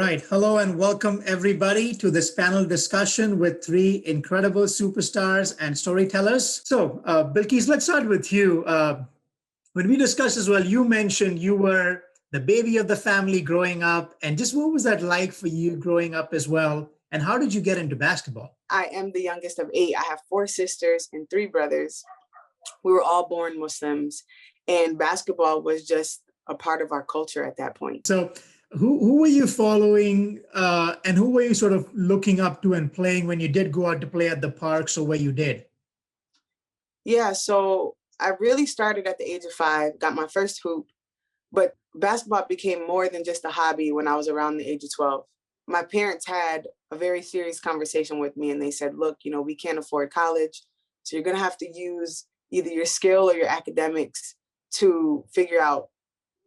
right. Hello and welcome everybody to this panel discussion with three incredible superstars and storytellers. So, Bilkis, let's start with you. When we discussed as well, you mentioned you were the baby of the family growing up. And just what was that like for you growing up as well? And how did you get into basketball? I am the youngest of 8. I have 4 sisters and 3 brothers. We were all born Muslims, and basketball was just a part of our culture at that point. So who were you following and who were you sort of looking up to and playing when you did go out to play at the parks or where you did? Yeah, so I really started at the age of 5, got my first hoop, but basketball became more than just a hobby when I was around the age of 12. My parents had a very serious conversation with me and they said, look, we can't afford college, so you're going to have to use either your skill or your academics to figure out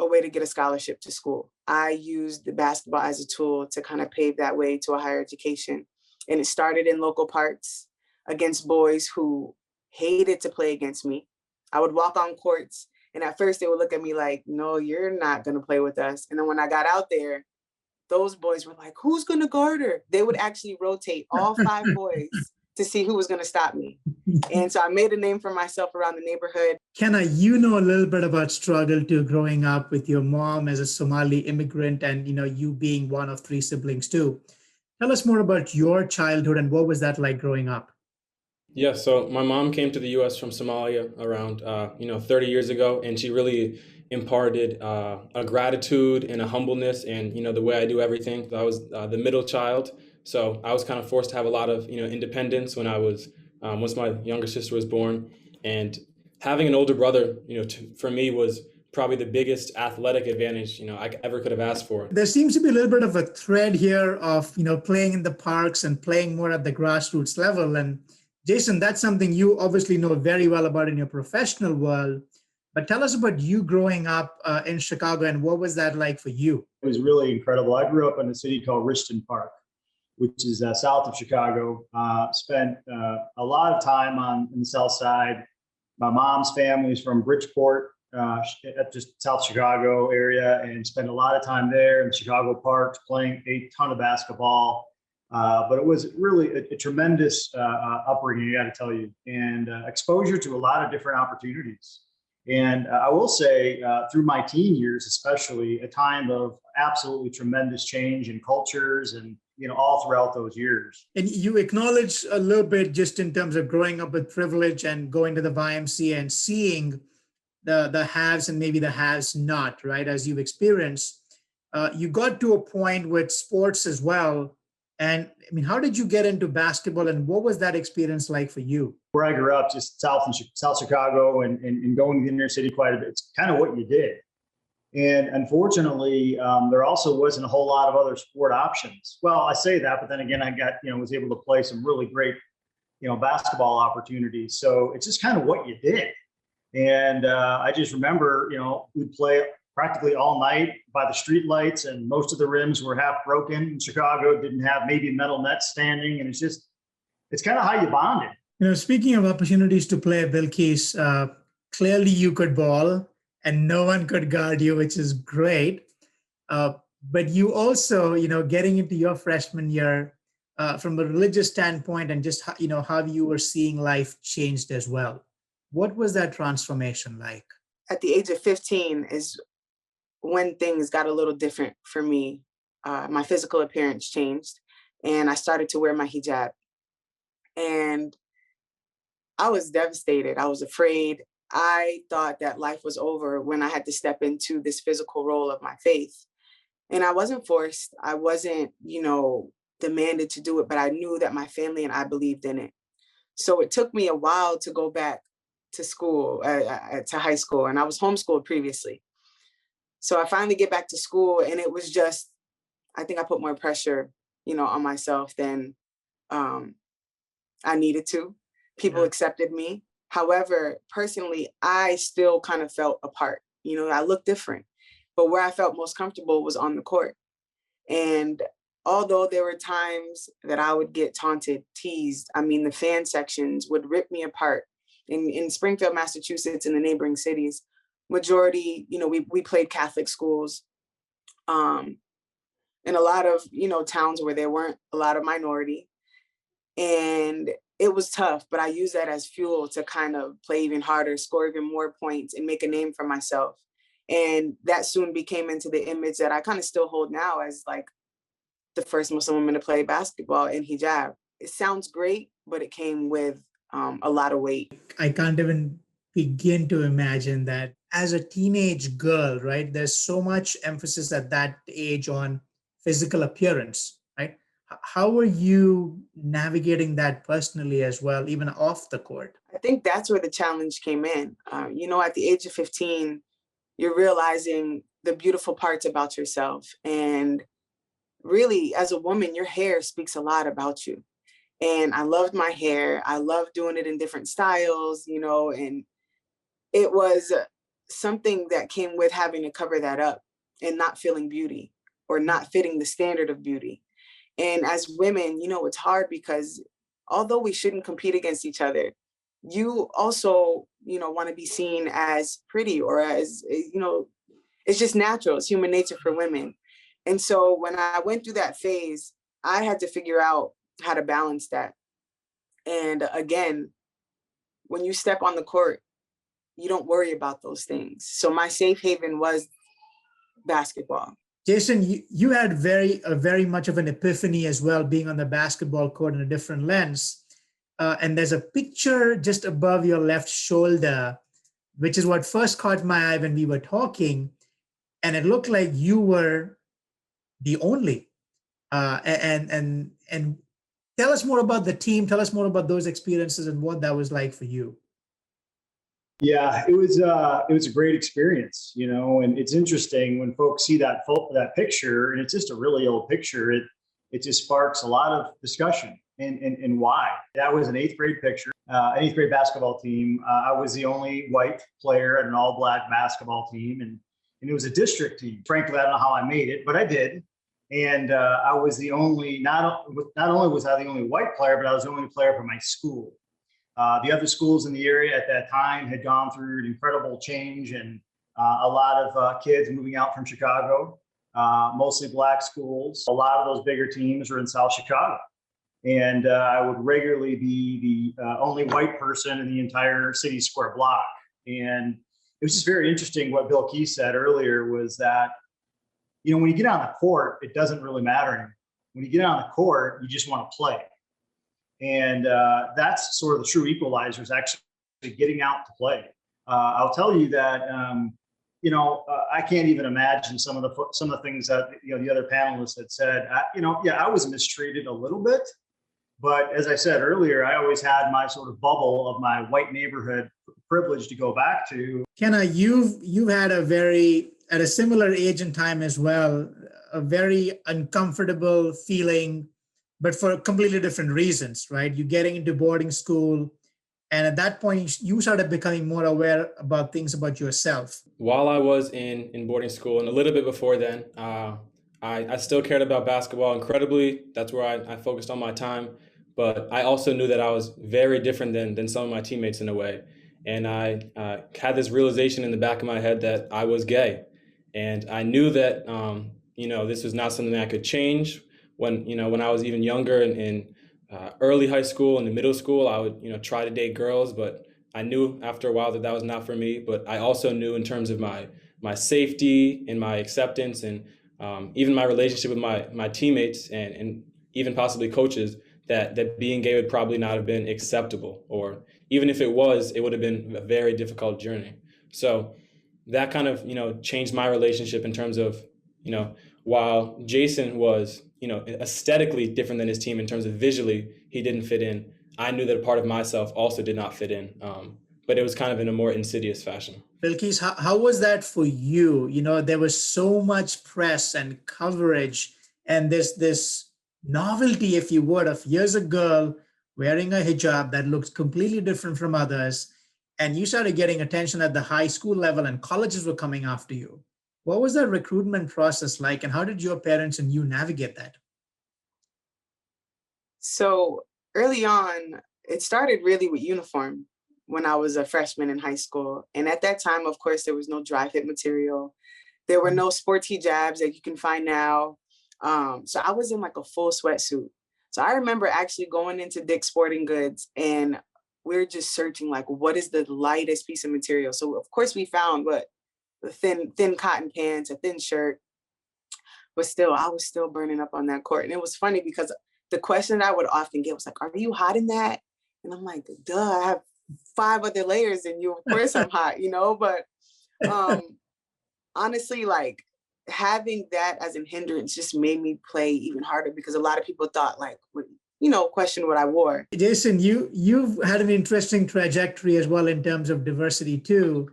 a way to get a scholarship to school. I used the basketball as a tool to kind of pave that way to a higher education. And it started in local parks against boys who hated to play against me. I would walk on courts and at first they would look at me like, no, you're not going to play with us. And then when I got out there, those boys were like, who's going to guard her? They would actually rotate all 5 boys to see who was going to stop me. And so I made a name for myself around the neighborhood. Kenna, you know a little bit about struggle too, growing up with your mom as a Somali immigrant and, you being one of 3 siblings too. Tell us more about your childhood and what was that like growing up? Yeah, so my mom came to the U.S. from Somalia around, 30 years ago, and she really imparted a gratitude and a humbleness and, the way I do everything. I was the middle child, so I was kind of forced to have a lot of, independence when I was, once my younger sister was born. And having an older brother, for me was probably the biggest athletic advantage, I ever could have asked for. There seems to be a little bit of a thread here of, playing in the parks and playing more at the grassroots level. And Jason, that's something you obviously know very well about in your professional world. But tell us about you growing up in Chicago and what was that like for you? It was really incredible. I grew up in a city called Richton Park, which is south of Chicago. Spent a lot of time on the south side. My mom's family is from Bridgeport, just South Chicago area, and spent a lot of time there in Chicago parks playing a ton of basketball. But it was really a tremendous upbringing, I got to tell you, and exposure to a lot of different opportunities. And I will say through my teen years, especially a time of absolutely tremendous change in cultures and, all throughout those years. And you acknowledge a little bit just in terms of growing up with privilege and going to the YMCA and seeing the haves and maybe the haves not, right? As you've experienced, you got to a point with sports as well. And I mean, how did you get into basketball and what was that experience like for you? Where I grew up, just South Chicago and going to the inner city quite a bit, it's kind of what you did. And unfortunately, there also wasn't a whole lot of other sport options. Well, I say that, but then again, I got, was able to play some really great, basketball opportunities. So it's just kind of what you did. And I just remember, we'd play practically all night by the street lights, and most of the rims were half broken in Chicago, didn't have maybe metal nets standing. And it's kind of how you bonded. Speaking of opportunities to play, Bilkis, clearly you could ball and no one could guard you, which is great. But you also, getting into your freshman year from a religious standpoint and just, how you were seeing life changed as well. What was that transformation like? At the age of 15 is when things got a little different for me. My physical appearance changed and I started to wear my hijab. And I was devastated. I was afraid. I thought that life was over when I had to step into this physical role of my faith. And I wasn't forced. I wasn't, demanded to do it, but I knew that my family and I believed in it. So it took me a while to go back to school, to high school, and I was homeschooled previously. So I finally get back to school and it was just, I think I put more pressure, on myself than I needed to. People accepted me. However, personally, I still kind of felt apart. I looked different, but where I felt most comfortable was on the court. And although there were times that I would get taunted, teased, the fan sections would rip me apart. In Springfield, Massachusetts, and the neighboring cities, majority, we played Catholic schools. And in a lot of, towns where there weren't a lot of minority. And it was tough, but I used that as fuel to kind of play even harder, score even more points, and make a name for myself. And that soon became into the image that I kind of still hold now as like the first Muslim woman to play basketball in hijab. It sounds great, but it came with a lot of weight. I can't even begin to imagine that as a teenage girl, right? There's so much emphasis at that age on physical appearance, right? How were you navigating that personally as well, even off the court? I think that's where the challenge came in. At the age of 15, you're realizing the beautiful parts about yourself. And really, as a woman, your hair speaks a lot about you. And I loved my hair. I loved doing it in different styles, and it was something that came with having to cover that up and not feeling beauty or not fitting the standard of beauty. And as women, it's hard because although we shouldn't compete against each other, you also, want to be seen as pretty or as, it's just natural. It's human nature for women. And so when I went through that phase, I had to figure out how to balance that. And again, when you step on the court, you don't worry about those things. So my safe haven was basketball. Jason, you had very much of an epiphany as well, being on the basketball court in a different lens. And there's a picture just above your left shoulder, which is what first caught my eye when we were talking. And it looked like you were the only. And tell us more about the team. Tell us more about those experiences and what that was like for you. Yeah, it was a great experience, and it's interesting when folks see that picture, and it's just a really old picture. It just sparks a lot of discussion and why. That was an 8th grade picture, an 8th grade basketball team. I was the only white player at an all-black basketball team, and it was a district team. Frankly, I don't know how I made it, but I did. And I was the only, not only was I the only white player, but I was the only player for my school. The other schools in the area at that time had gone through an incredible change, and a lot of kids moving out from Chicago, mostly black schools. A lot of those bigger teams were in South Chicago. And I would regularly be the only white person in the entire city square block. And it was just very interesting what Bill Key said earlier was that, when you get on the court, it doesn't really matter anymore. When you get on the court, you just want to play. And that's sort of the true equalizer is actually getting out to play. I'll tell you that, I can't even imagine some of the things that, the other panelists had said. I was mistreated a little bit. But as I said earlier, I always had my sort of bubble of my white neighborhood privilege to go back to. Kenna, you've had at a similar age and time as well, a very uncomfortable feeling, but for completely different reasons, right? You're getting into boarding school, and at that point, you started becoming more aware about things about yourself. While I was in boarding school and a little bit before then, I still cared about basketball incredibly. That's where I focused on my time. But I also knew that I was very different than some of my teammates in a way. And I had this realization in the back of my head that I was gay. And I knew that, this was not something that I could change. When I was even younger in early high school and in middle school, I would, try to date girls, but I knew after a while that was not for me. But I also knew in terms of my safety and my acceptance and even my relationship with my teammates and even possibly coaches, that being gay would probably not have been acceptable, or even if it was, it would have been a very difficult journey. So that kind of, changed my relationship in terms of, while Jason was, aesthetically different than his team in terms of visually, he didn't fit in. I knew that a part of myself also did not fit in, but it was kind of in a more insidious fashion. Bilquis, how was that for you? There was so much press and coverage, and this novelty, if you would, of here's a girl wearing a hijab that looks completely different from others, and you started getting attention at the high school level and colleges were coming after you. What was that recruitment process like, and how did your parents and you navigate that? So early on, it started really with uniform when I was a freshman in high school. And at that time, of course, there was no dry fit material. There were no sports hijabs that you can find now. So I was in like a full sweatsuit. So I remember actually going into Dick's Sporting Goods, and we're just searching like, what is the lightest piece of material? So of course we found the thin cotton pants, a thin shirt, but still, I was still burning up on that court. And it was funny because the question I would often get was like, "Are you hot in that?" And I'm like, "Duh, I have 5 other layers than you. Of course I'm hot, you know." But honestly, like having that as a hindrance just made me play even harder, because a lot of people thought like, question what I wore. Jason, you've had an interesting trajectory as well in terms of diversity too.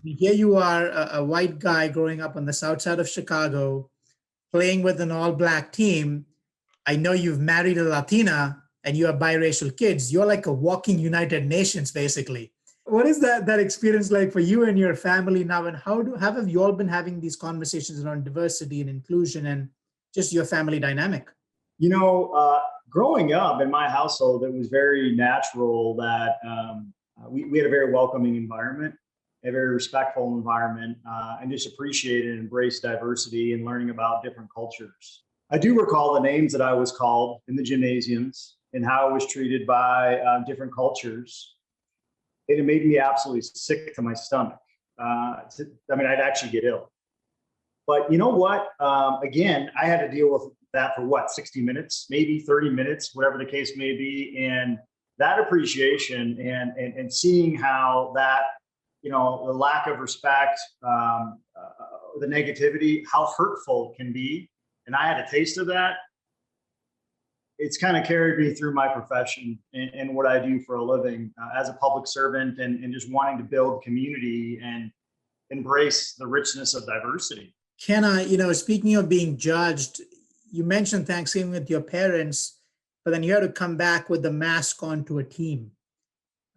Here you are, a white guy growing up on the south side of Chicago, playing with an all-black team. I know you've married a Latina and you have biracial kids. You're like a walking United Nations, basically. What is that experience like for you and your family now? And how have you all been having these conversations around diversity and inclusion and just your family dynamic? Growing up in my household, it was very natural that we had a very welcoming environment, a very respectful environment, and just appreciated and embraced diversity and learning about different cultures. I do recall the names that I was called in the gymnasiums and how I was treated by different cultures. It made me absolutely sick to my stomach. I'd actually get ill. But you know what? Again, I had to deal with that for 60 minutes, maybe 30 minutes, whatever the case may be. And that appreciation and seeing how that, the lack of respect, the negativity, how hurtful it can be. And I had a taste of that. It's kind of carried me through my profession and what I do for a living as a public servant, and just wanting to build community and embrace the richness of diversity. Kenna, speaking of being judged, you mentioned Thanksgiving with your parents, but then you had to come back with the mask on to a team.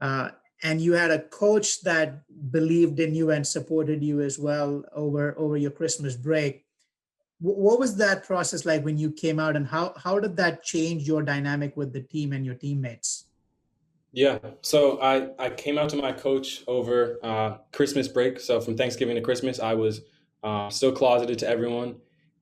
And you had a coach that believed in you and supported you as well over your Christmas break. What was that process like when you came out, and how did that change your dynamic with the team and your teammates? Yeah, so I came out to my coach over Christmas break. So from Thanksgiving to Christmas, I was still closeted to everyone.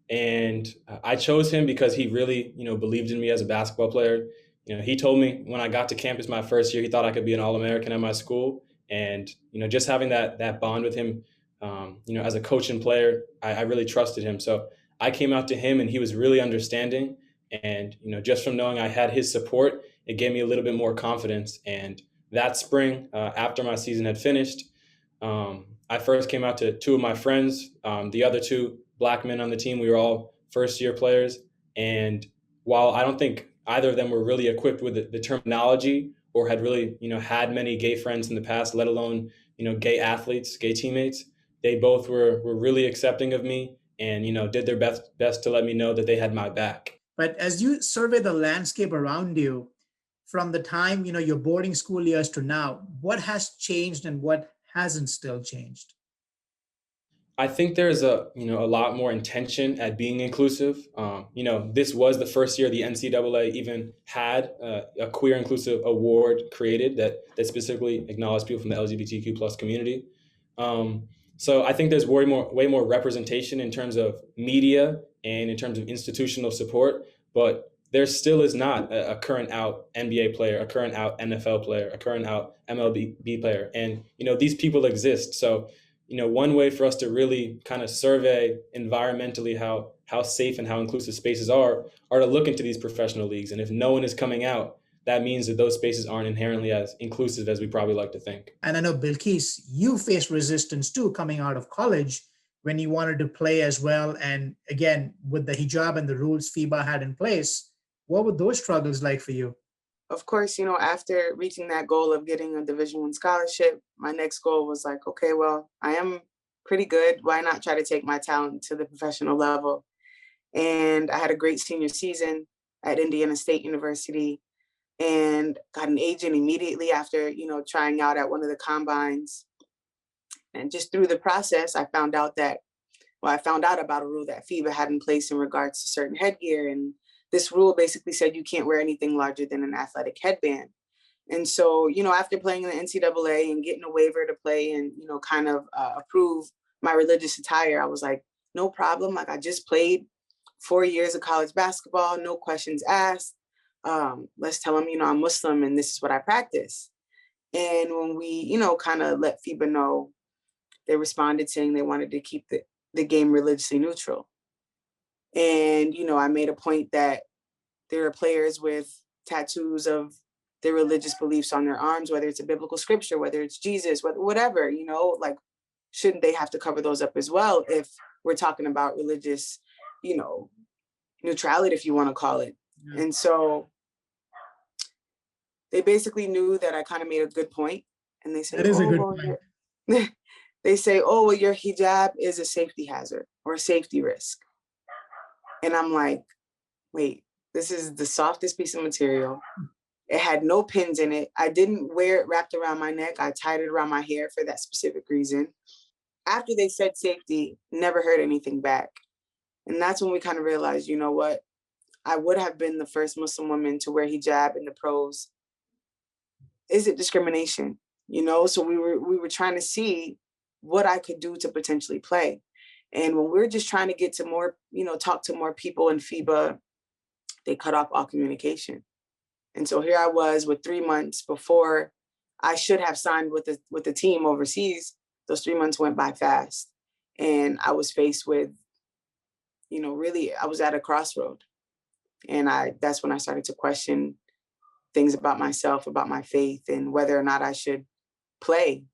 And I chose him because he really, believed in me as a basketball player. He told me when I got to campus my first year, he thought I could be an All-American at my school. And, just having that bond with him, as a coach and player, I really trusted him. So I came out to him and he was really understanding. And, just from knowing I had his support, it gave me a little bit more confidence. And that spring, after my season had finished, I first came out to 2 of my friends. The other 2 Black men on the team, we were all first-year players. And while I don't think either of them were really equipped with the terminology or had really, had many gay friends in the past, let alone, gay athletes, gay teammates, they both were really accepting of me and, did their best to let me know that they had my back. But as you survey the landscape around you, from the time, your boarding school years to now, what has changed and what hasn't still changed? I think there's a lot more intention at being inclusive. This was the first year the NCAA even had a queer inclusive award created that specifically acknowledged people from the LGBTQ plus community. So I think there's way more representation in terms of media and in terms of institutional support, but there still is not a current out NBA player, a current out NFL player, a current out MLB player. And, these people exist. So, one way for us to really kind of survey environmentally how safe and how inclusive spaces are to look into these professional leagues. And if no one is coming out, that means that those spaces aren't inherently as inclusive as we probably like to think. And I know, Bilquis, you faced resistance too coming out of college when you wanted to play as well. And again, with the hijab and the rules FIBA had in place, what were those struggles like for you? Of course, after reaching that goal of getting a Division I scholarship, my next goal was like, okay, well, I am pretty good. Why not try to take my talent to the professional level? And I had a great senior season at Indiana State University and got an agent immediately after, trying out at one of the combines. And just through the process, I found out about a rule that FIBA had in place in regards to certain headgear. And this rule basically said you can't wear anything larger than an athletic headband. And so, after playing in the NCAA and getting a waiver to play and, kind of approve my religious attire, I was like, no problem. Like, I just played 4 years of college basketball, no questions asked. Let's tell them, I'm Muslim and this is what I practice. And when we, kind of let FIBA know, they responded saying they wanted to keep the game religiously neutral. And, I made a point that there are players with tattoos of their religious beliefs on their arms, whether it's a biblical scripture, whether it's Jesus, whatever, like, shouldn't they have to cover those up as well if we're talking about religious, neutrality, if you want to call it. Yeah. And so they basically knew that I kind of made a good point. And they said, that is a good point. They say, oh, well, your hijab is a safety hazard or a safety risk. And I'm like, wait, this is the softest piece of material. It had no pins in it. I didn't wear it wrapped around my neck. I tied it around my hair for that specific reason. After they said safety, never heard anything back. And that's when we kind of realized, you know what? I would have been the first Muslim woman to wear hijab in the pros. Is it discrimination? So we were trying to see what I could do to potentially play. And when we were just trying to get to more, talk to more people in FIBA, they cut off all communication. And so here I was with 3 months before I should have signed with the team overseas. Those 3 months went by fast. And I was faced with, really, I was at a crossroad. And that's when I started to question things about myself, about my faith, and whether or not I should play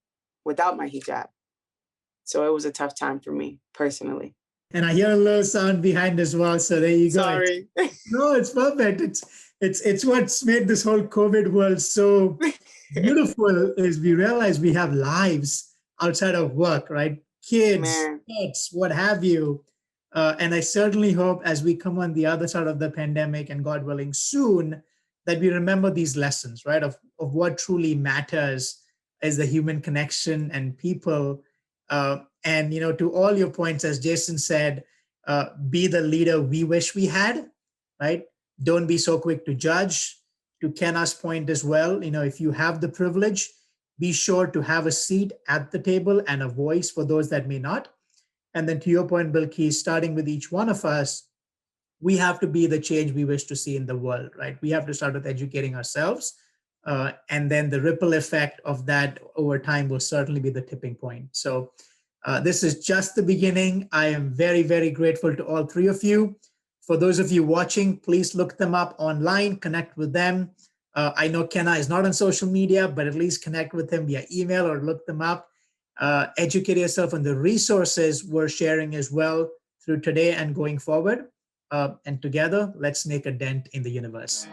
without my hijab. So it was a tough time for me personally. And I hear a little sound behind as well. So there you go. Sorry. No, it's perfect. It's what's made this whole COVID world so beautiful is we realize we have lives outside of work, right? Kids, pets, what have you. And I certainly hope as we come on the other side of the pandemic and God willing soon, that we remember these lessons, right? Of what truly matters is the human connection and people. And, to all your points, as Jason said, be the leader we wish we had, right? Don't be so quick to judge. To Kenna's point as well, if you have the privilege, be sure to have a seat at the table and a voice for those that may not. And then to your point, Bilquis, starting with each one of us, we have to be the change we wish to see in the world, right? We have to start with educating ourselves. And then the ripple effect of that over time will certainly be the tipping point. So this is just the beginning. I am very, very grateful to all three of you. For those of you watching, please look them up online, connect with them. I know Kenna is not on social media, but at least connect with him via email or look them up. Educate yourself on the resources we're sharing as well through today and going forward. And together, let's make a dent in the universe.